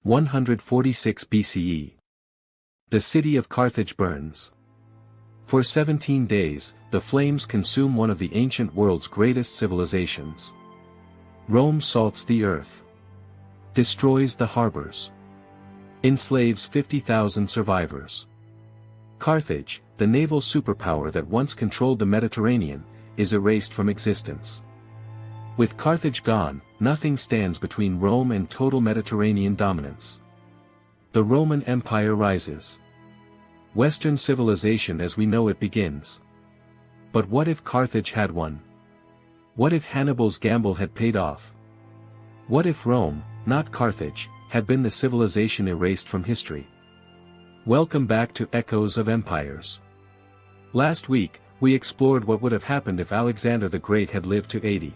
146 BCE. The city of Carthage burns. For 17 days, the flames consume one of the ancient world's greatest civilizations. Rome salts the earth, destroys the harbors, enslaves 50,000 survivors. Carthage, the naval superpower that once controlled the Mediterranean, is erased from existence. With Carthage gone, nothing stands between Rome and total Mediterranean dominance. The Roman Empire rises. Western civilization as we know it begins. But what if Carthage had won? What if Hannibal's gamble had paid off? What if Rome, not Carthage, had been the civilization erased from history? Welcome back to Echoes of Empires. Last week, we explored what would have happened if Alexander the Great had lived to 80.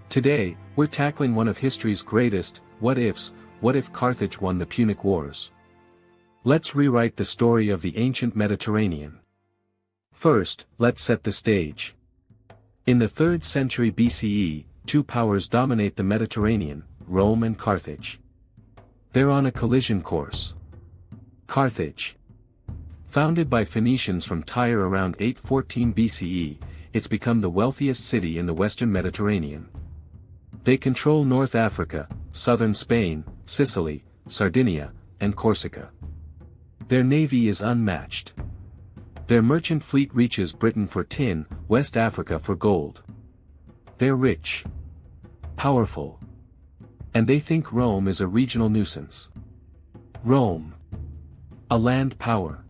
Today, we're tackling one of history's greatest what-ifs. What if Carthage won the Punic Wars? Let's rewrite the story of the ancient Mediterranean. First, let's set the stage. In the 3rd century BCE, two powers dominate the Mediterranean, Rome and Carthage. They're on a collision course. Carthage. Founded by Phoenicians from Tyre around 814 BCE, it's become the wealthiest city in the western Mediterranean. They control North Africa, southern Spain, Sicily, Sardinia, and Corsica. Their navy is unmatched. Their merchant fleet reaches Britain for tin, West Africa for gold. They're rich, powerful, and they think Rome is a regional nuisance. Rome, a land power,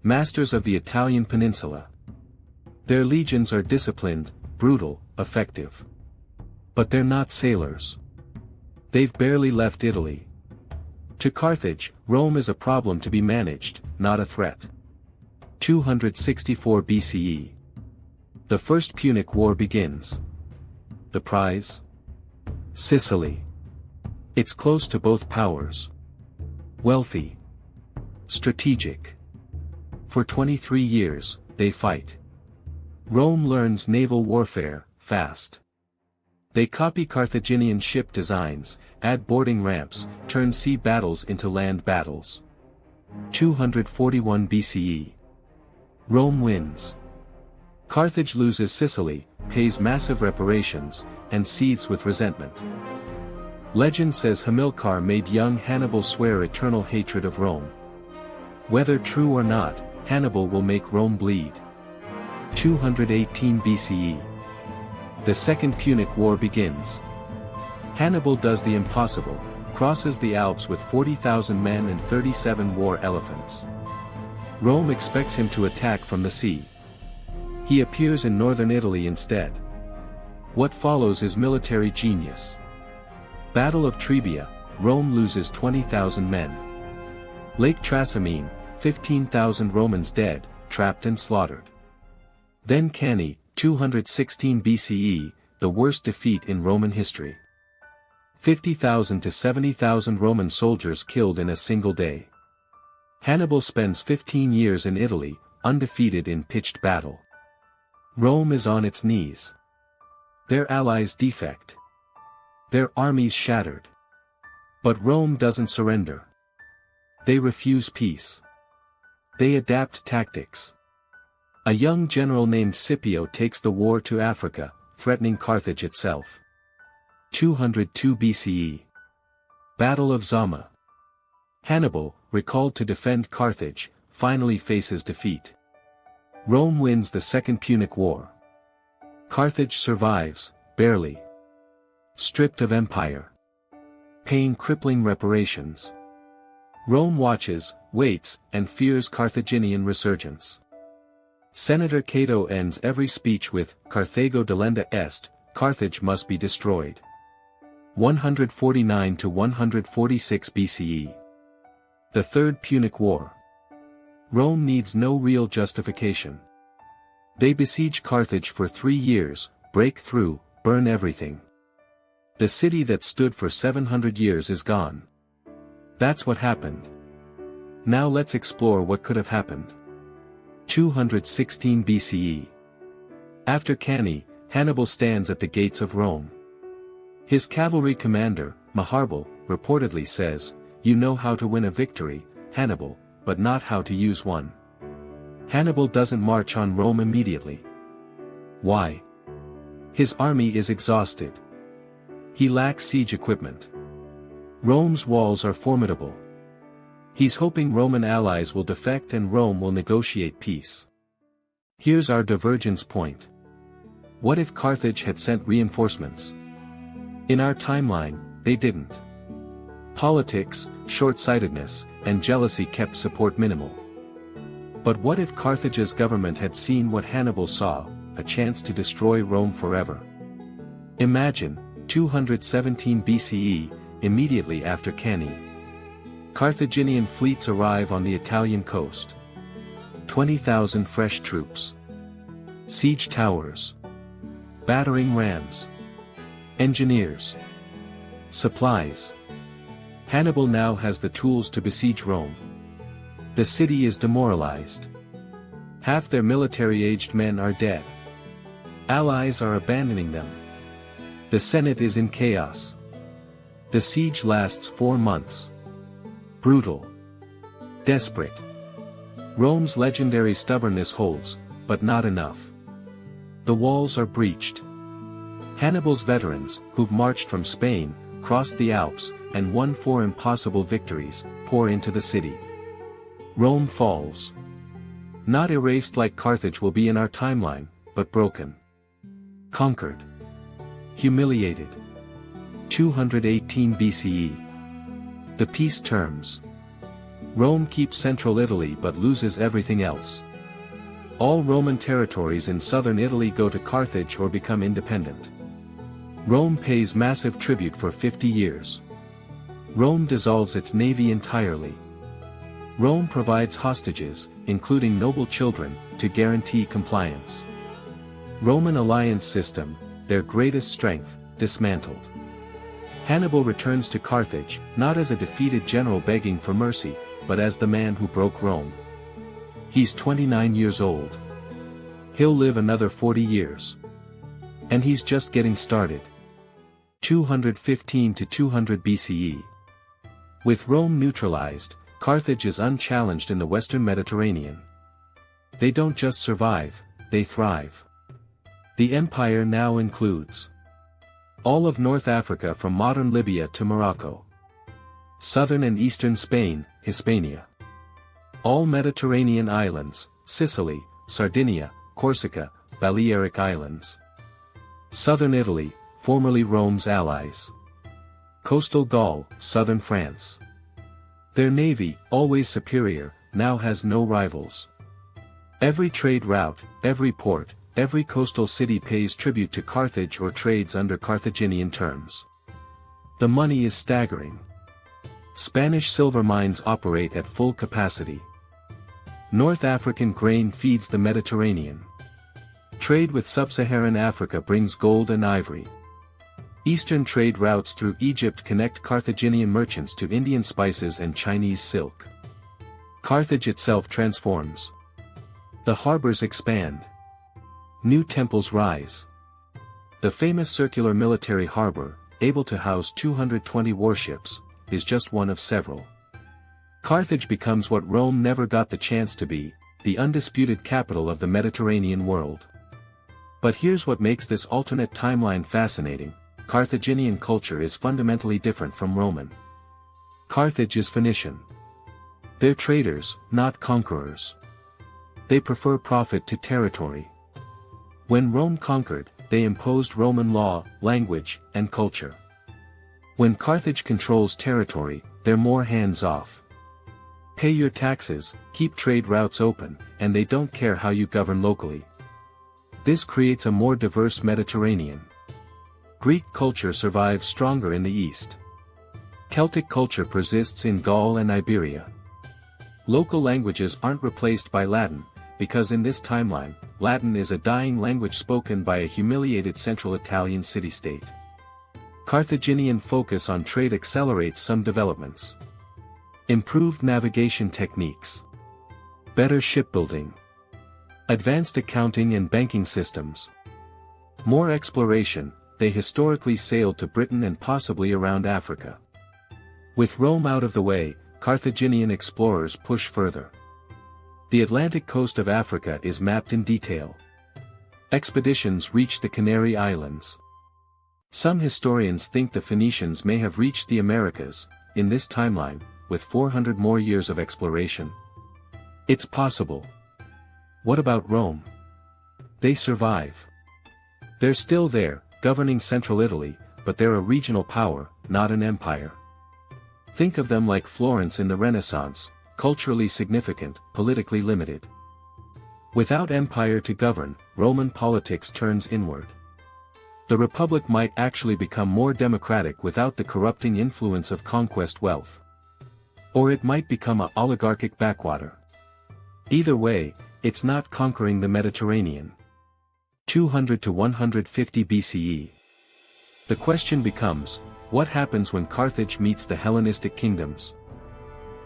masters of the Italian peninsula. Their legions are disciplined, brutal, effective. But they're not sailors. They've barely left Italy. To Carthage, Rome is a problem to be managed, not a threat. 264 BCE. The First Punic War begins. The prize? Sicily. It's close to both powers. Wealthy. Strategic. For 23 years, they fight. Rome learns naval warfare, fast. They copy Carthaginian ship designs, add boarding ramps, turn sea battles into land battles. 241 BCE. Rome wins. Carthage loses Sicily, pays massive reparations, and seethes with resentment. Legend says Hamilcar made young Hannibal swear eternal hatred of Rome. Whether true or not, Hannibal will make Rome bleed. 218 BCE. The Second Punic War begins. Hannibal does the impossible, crosses the Alps with 40,000 men and 37 war elephants. Rome expects him to attack from the sea. He appears in northern Italy instead. What follows is military genius. Battle of Trebia, Rome loses 20,000 men. Lake Trasimene, 15,000 Romans dead, trapped and slaughtered. Then Cannae, 216 BCE, the worst defeat in Roman history. 50,000 to 70,000 Roman soldiers killed in a single day. Hannibal spends 15 years in Italy, undefeated in pitched battle. Rome is on its knees. Their allies defect. Their armies shattered. But Rome doesn't surrender. They refuse peace. They adapt tactics. A young general named Scipio takes the war to Africa, threatening Carthage itself. 202 BCE. Battle of Zama. Hannibal, recalled to defend Carthage, finally faces defeat. Rome wins the Second Punic War. Carthage survives, barely. Stripped of empire. Paying crippling reparations. Rome watches, waits, and fears Carthaginian resurgence. Senator Cato ends every speech with, Carthago delenda est, Carthage must be destroyed. 149 to 146 BCE. The Third Punic War. Rome needs no real justification. They besiege Carthage for 3 years, break through, burn everything. The city that stood for 700 years is gone. That's what happened. Now let's explore what could have happened. 216 BCE. After Cannae, Hannibal stands at the gates of Rome. His cavalry commander, Hannibal, reportedly says, "You know how to win a victory, Hannibal, but not how to use one." Hannibal doesn't march on Rome immediately. Why? His army is exhausted. He lacks siege equipment. Rome's walls are formidable. He's hoping Roman allies will defect and Rome will negotiate peace. Here's our divergence point. What if Carthage had sent reinforcements? In our timeline, they didn't. Politics, short-sightedness, and jealousy kept support minimal. But what if Carthage's government had seen what Hannibal saw, a chance to destroy Rome forever? Imagine, 217 BCE, immediately after Cannae. Carthaginian fleets arrive on the Italian coast. 20,000 fresh troops. Siege towers. Battering rams. Engineers. Supplies. Hannibal now has the tools to besiege Rome. The city is demoralized. Half their military-aged men are dead. Allies are abandoning them. The Senate is in chaos. The siege lasts 4 months. Brutal. Desperate. Rome's legendary stubbornness holds, but not enough. The walls are breached. Hannibal's veterans, who've marched from Spain, crossed the Alps, and won 4 impossible victories, pour into the city. Rome falls. Not erased like Carthage will be in our timeline, but broken. Conquered. Humiliated. 218 BCE. The peace terms. Rome keeps central Italy but loses everything else. All Roman territories in southern Italy go to Carthage or become independent. Rome pays massive tribute for 50 years. Rome dissolves its navy entirely. Rome provides hostages, including noble children, to guarantee compliance. Roman alliance system, their greatest strength, dismantled. Hannibal returns to Carthage, not as a defeated general begging for mercy, but as the man who broke Rome. He's 29 years old. He'll live another 40 years. And he's just getting started. 215 to 200 BCE. With Rome neutralized, Carthage is unchallenged in the Western Mediterranean. They don't just survive, they thrive. The empire now includes all of North Africa from modern Libya to Morocco. Southern and eastern Spain, Hispania. All Mediterranean islands, Sicily, Sardinia, Corsica, Balearic Islands. Southern Italy, formerly Rome's allies. Coastal Gaul, southern France. Their navy, always superior, now has no rivals. Every trade route, every port, every coastal city pays tribute to Carthage or trades under Carthaginian terms. The money is staggering. Spanish silver mines operate at full capacity. North African grain feeds the Mediterranean. Trade with sub-Saharan Africa brings gold and ivory. Eastern trade routes through Egypt connect Carthaginian merchants to Indian spices and Chinese silk. Carthage itself transforms. The harbors expand. New temples rise. The famous circular military harbor, able to house 220 warships, is just one of several. Carthage becomes what Rome never got the chance to be, the undisputed capital of the Mediterranean world. But here's what makes this alternate timeline fascinating: Carthaginian culture is fundamentally different from Roman. Carthage is Phoenician. They're traders, not conquerors. They prefer profit to territory. When Rome conquered, they imposed Roman law, language, and culture. When Carthage controls territory, they're more hands-off. Pay your taxes, keep trade routes open, and they don't care how you govern locally. This creates a more diverse Mediterranean. Greek culture survives stronger in the east. Celtic culture persists in Gaul and Iberia. Local languages aren't replaced by Latin, because in this timeline, Latin is a dying language spoken by a humiliated central Italian city-state. Carthaginian focus on trade accelerates some developments. Improved navigation techniques. Better shipbuilding. Advanced accounting and banking systems. More exploration. They historically sailed to Britain and possibly around Africa. With Rome out of the way, Carthaginian explorers push further. The Atlantic coast of Africa is mapped in detail. Expeditions reach the Canary Islands. Some historians think the Phoenicians may have reached the Americas, in this timeline, with 400 more years of exploration. It's possible. What about Rome? They survive. They're still there, governing central Italy, but they're a regional power, not an empire. Think of them like Florence in the Renaissance, culturally significant, politically limited. Without empire to govern, Roman politics turns inward. The republic might actually become more democratic without the corrupting influence of conquest wealth. Or it might become an oligarchic backwater. Either way, it's not conquering the Mediterranean. 200 to 150 BCE. The question becomes, what happens when Carthage meets the Hellenistic kingdoms?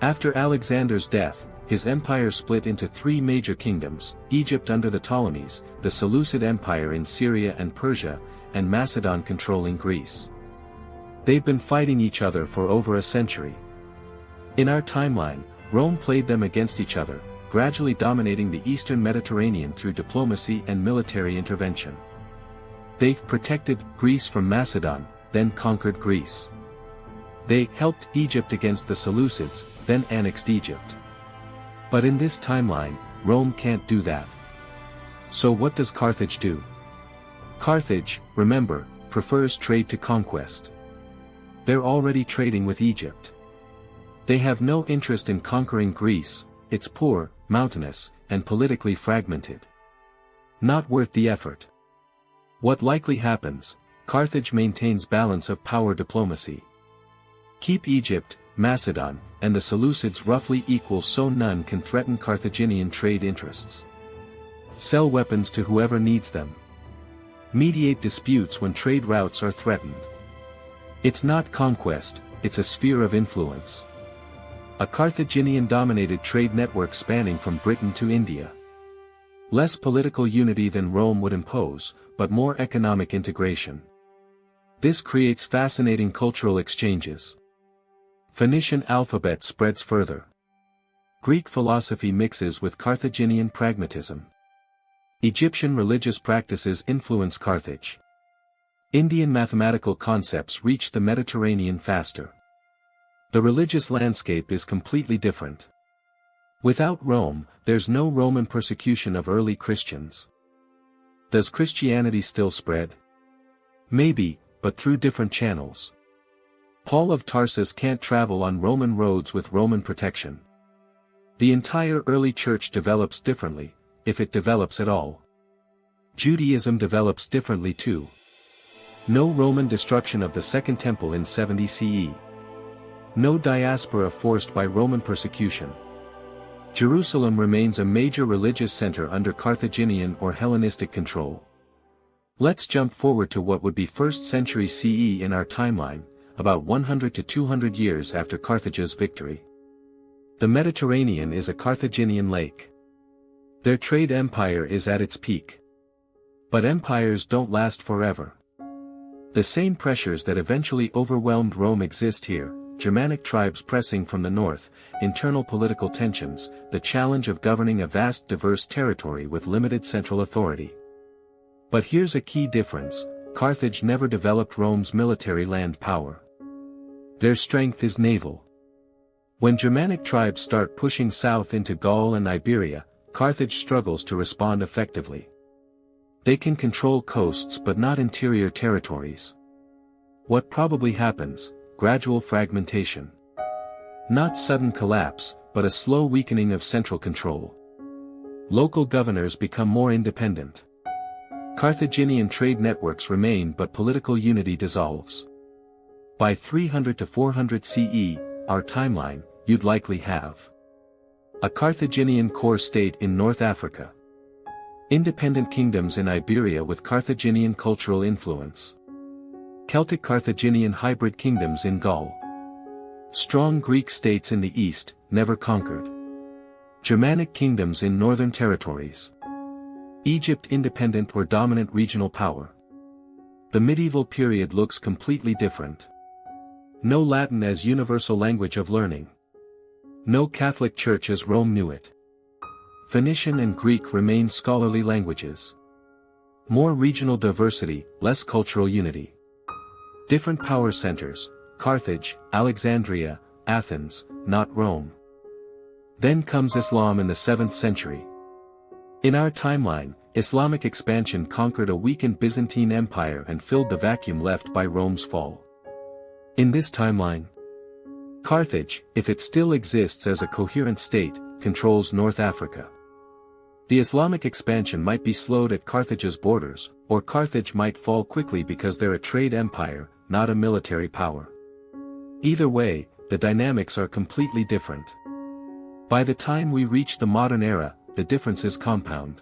After Alexander's death, his empire split into three major kingdoms: Egypt under the Ptolemies, the Seleucid Empire in Syria and Persia, and Macedon controlling Greece. They've been fighting each other for over a century. In our timeline, Rome played them against each other, gradually dominating the eastern Mediterranean through diplomacy and military intervention. They protected Greece from Macedon, then conquered Greece. They helped Egypt against the Seleucids, then annexed Egypt. But in this timeline, Rome can't do that. So what does Carthage do? Carthage, remember, prefers trade to conquest. They're already trading with Egypt. They have no interest in conquering Greece. It's poor, mountainous, and politically fragmented. Not worth the effort. What likely happens? Carthage maintains balance of power diplomacy. Keep Egypt, Macedon, and the Seleucids roughly equal so none can threaten Carthaginian trade interests. Sell weapons to whoever needs them. Mediate disputes when trade routes are threatened. It's not conquest, it's a sphere of influence. A Carthaginian-dominated trade network spanning from Britain to India. Less political unity than Rome would impose, but more economic integration. This creates fascinating cultural exchanges. Phoenician alphabet spreads further. Greek philosophy mixes with Carthaginian pragmatism. Egyptian religious practices influence Carthage. Indian mathematical concepts reach the Mediterranean faster. The religious landscape is completely different. Without Rome, there's no Roman persecution of early Christians. Does Christianity still spread? Maybe, but through different channels. Paul of Tarsus can't travel on Roman roads with Roman protection. The entire early church develops differently, if it develops at all. Judaism develops differently too. No Roman destruction of the Second Temple in 70 CE. No diaspora forced by Roman persecution. Jerusalem remains a major religious center under Carthaginian or Hellenistic control. Let's jump forward to what would be 1st century CE in our timeline, about 100 to 200 years after Carthage's victory. The Mediterranean is a Carthaginian lake. Their trade empire is at its peak. But empires don't last forever. The same pressures that eventually overwhelmed Rome exist here: Germanic tribes pressing from the north, internal political tensions, the challenge of governing a vast diverse territory with limited central authority. But here's a key difference: Carthage never developed Rome's military land power. Their strength is naval. When Germanic tribes start pushing south into Gaul and Iberia, Carthage struggles to respond effectively. They can control coasts but not interior territories. What probably happens? Gradual fragmentation. Not sudden collapse, but a slow weakening of central control. Local governors become more independent. Carthaginian trade networks remain but political unity dissolves. By 300 to 400 CE, our timeline, you'd likely have a Carthaginian core state in North Africa. Independent kingdoms in Iberia with Carthaginian cultural influence. Celtic Carthaginian hybrid kingdoms in Gaul. Strong Greek states in the east, never conquered. Germanic kingdoms in northern territories. Egypt independent or dominant regional power. The medieval period looks completely different. No Latin as universal language of learning. No Catholic Church as Rome knew it. Phoenician and Greek remain scholarly languages. More regional diversity, less cultural unity. Different power centers, Carthage, Alexandria, Athens, not Rome. Then comes Islam in the 7th century. In our timeline, Islamic expansion conquered a weakened Byzantine Empire and filled the vacuum left by Rome's fall. In this timeline, Carthage, if it still exists as a coherent state, controls North Africa. The Islamic expansion might be slowed at Carthage's borders, or Carthage might fall quickly because they're a trade empire, not a military power. Either way, the dynamics are completely different. By the time we reach the modern era, the differences compound.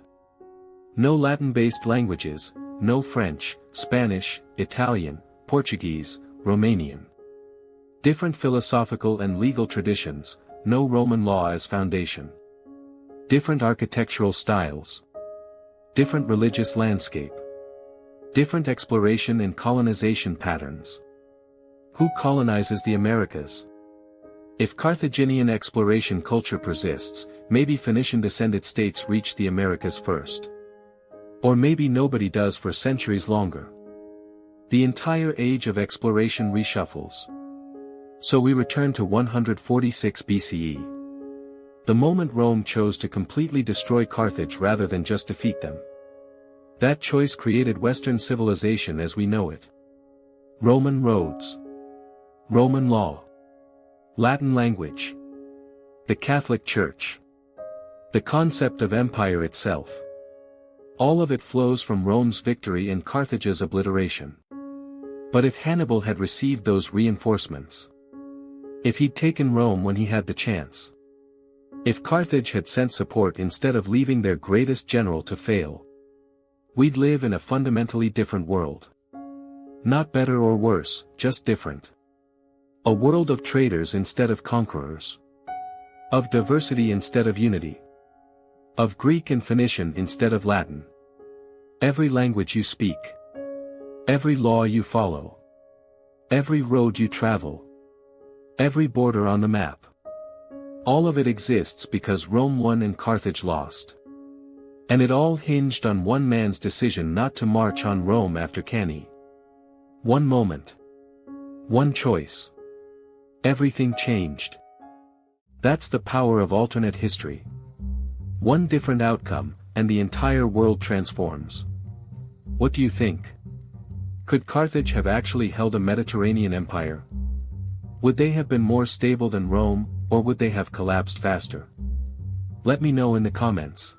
No Latin-based languages, no French, Spanish, Italian, Portuguese, Romanian. Different philosophical and legal traditions, no Roman law as foundation. Different architectural styles. Different religious landscape. Different exploration and colonization patterns. Who colonizes the Americas? If Carthaginian exploration culture persists, maybe Phoenician-descended states reach the Americas first. Or maybe nobody does for centuries longer. The entire age of exploration reshuffles. So we return to 146 BCE. The moment Rome chose to completely destroy Carthage rather than just defeat them. That choice created Western civilization as we know it. Roman roads. Roman law. Latin language. The Catholic Church. The concept of empire itself. All of it flows from Rome's victory and Carthage's obliteration. But if Hannibal had received those reinforcements, if he'd taken Rome when he had the chance, if Carthage had sent support instead of leaving their greatest general to fail, we'd live in a fundamentally different world. Not better or worse, just different. A world of traders instead of conquerors. Of diversity instead of unity. Of Greek and Phoenician instead of Latin. Every language you speak. Every law you follow. Every road you travel. Every border on the map. All of it exists because Rome won and Carthage lost. And it all hinged on one man's decision not to march on Rome after Cannae. One moment. One choice. Everything changed. That's the power of alternate history. One different outcome, and the entire world transforms. What do you think? Could Carthage have actually held a Mediterranean empire? Would they have been more stable than Rome, or would they have collapsed faster? Let me know in the comments.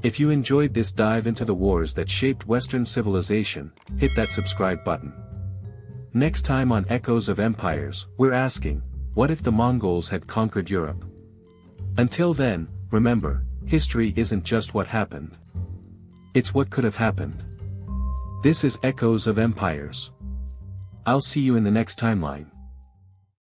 If you enjoyed this dive into the wars that shaped Western civilization, hit that subscribe button. Next time on Echoes of Empires, we're asking, what if the Mongols had conquered Europe? Until then, remember, history isn't just what happened. It's what could have happened. This is Echoes of Empires. I'll see you in the next timeline.